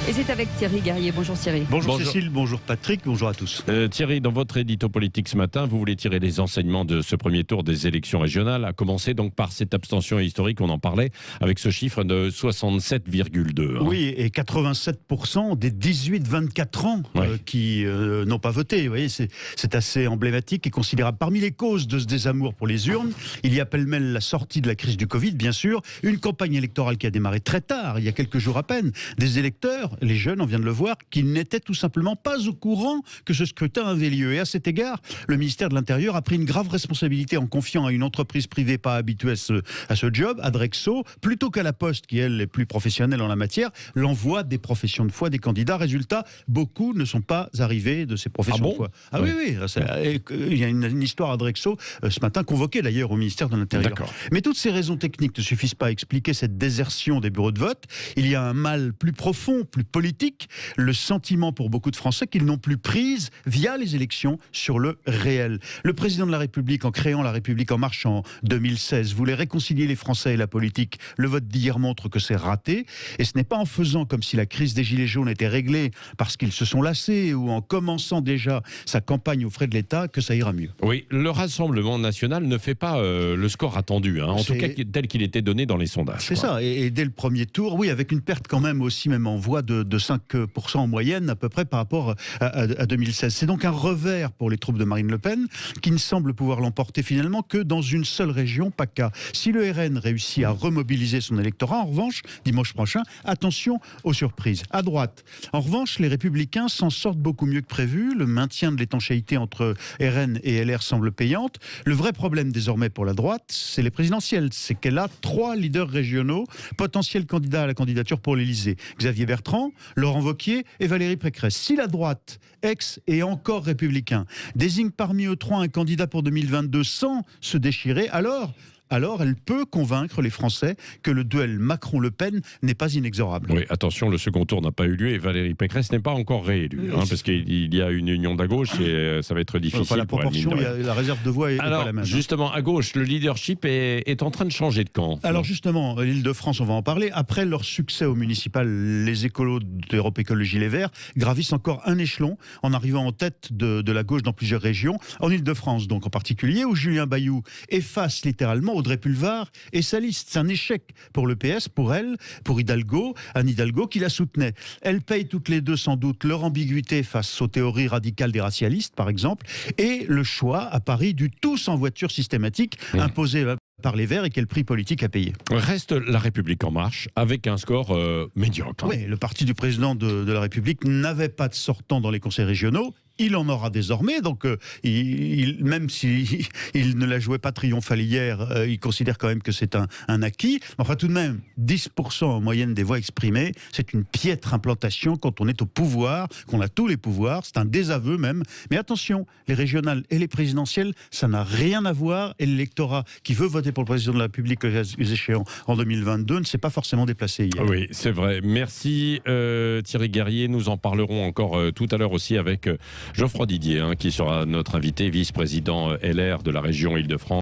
Et c'est avec Thierry Guerrier. Bonjour Thierry. Bonjour Cécile, bonjour Patrick, bonjour à tous. Thierry, dans votre édito politique ce matin, vous voulez tirer les enseignements de ce premier tour des élections régionales, à commencer donc par cette abstention historique, on en parlait, avec ce chiffre de 67,2. Oui, et 87% des 18-24 ans qui n'ont pas voté. Vous voyez, c'est assez emblématique et considérable. Parmi les causes de ce désamour pour les urnes, il y a pêle-mêle la sortie de la crise du Covid, bien sûr, une campagne électorale qui a démarré très tard, il y a quelques jours à peine, des électeurs, les jeunes, on vient de le voir, qui n'étaient tout simplement pas au courant que ce scrutin avait lieu. Et à cet égard, le ministère de l'Intérieur a pris une grave responsabilité en confiant à une entreprise privée pas habituée à ce job, Adrexo, plutôt qu'à la Poste, qui elle est plus professionnelle en la matière, l'envoi des professions de foi des candidats. Résultat, beaucoup ne sont pas arrivés de ces professions de foi. Ah oui, il y a une histoire Adrexo ce matin, convoquée d'ailleurs au ministère de l'Intérieur. Mais toutes ces raisons techniques ne suffisent pas à expliquer cette désertion des bureaux de vote. Il y a un mal plus profond, plus politique, le sentiment pour beaucoup de Français qu'ils n'ont plus prise via les élections sur le réel. Le président de la République, en créant la République en marche en 2016, voulait réconcilier les Français et la politique. Le vote d'hier montre que c'est raté. Et ce n'est pas en faisant comme si la crise des Gilets jaunes était réglée parce qu'ils se sont lassés ou en commençant déjà sa campagne aux frais de l'État que ça ira mieux. Oui, le Rassemblement national ne fait pas le score attendu, en tout cas tel qu'il était donné dans les sondages. C'est ça, et dès le premier tour, oui, avec une perte quand même aussi, même en voix de 5% en moyenne à peu près par rapport à 2016. C'est donc un revers pour les troupes de Marine Le Pen qui ne semble pouvoir l'emporter finalement que dans une seule région, PACA. Si le RN réussit à remobiliser son électorat, en revanche, dimanche prochain, attention aux surprises. À droite, en revanche, les Républicains s'en sortent beaucoup mieux que prévu. Le maintien de l'étanchéité entre RN et LR semble payante. Le vrai problème désormais pour la droite, c'est les présidentielles. C'est qu'elle a 3 leaders régionaux, potentiels candidats à la candidature pour l'Élysée. Xavier Bertrand, Laurent Wauquiez et Valérie Pécresse. Si la droite, ex et encore républicain, désigne parmi eux 3 un candidat pour 2022 sans se déchirer, alors elle peut convaincre les Français que le duel Macron-Le Pen n'est pas inexorable. Oui, attention, le second tour n'a pas eu lieu et Valérie Pécresse n'est pas encore réélue, parce qu'il y a une union d'à gauche et ça va être difficile. La proportion, la réserve de voix est pas la même. Justement, à gauche, le leadership est en train de changer de camp. Alors justement, l'Île-de-France, on va en parler. Après leur succès au municipal, les écolos d'Europe Écologie Les Verts gravissent encore un échelon en arrivant en tête de la gauche dans plusieurs régions. En Île-de-France, donc en particulier, où Julien Bayou efface littéralement Audrey Pulvar et sa liste. C'est un échec pour le PS, pour elle, pour Anne Hidalgo, qui la soutenait. Elles payent toutes les deux sans doute leur ambiguïté face aux théories radicales des racialistes, par exemple, et le choix à Paris du tous en voiture systématique imposé par les Verts et quel prix politique à payer. Reste la République en marche avec un score médiocre. Oui, le parti du président de la République n'avait pas de sortant dans les conseils régionaux. Il en aura désormais, donc même s'il ne la jouait pas triomphale hier, il considère quand même que c'est un acquis. Enfin tout de même, 10% en moyenne des voix exprimées, c'est une piètre implantation quand on est au pouvoir, qu'on a tous les pouvoirs, c'est un désaveu même. Mais attention, les régionales et les présidentielles, ça n'a rien à voir, et l'électorat qui veut voter pour le président de la République échéant en 2022 ne s'est pas forcément déplacé hier. Oui, c'est vrai. Merci Thierry Guerrier, nous en parlerons encore tout à l'heure aussi avec Geoffroy Didier, qui sera notre invité, vice-président LR de la région Île-de-France.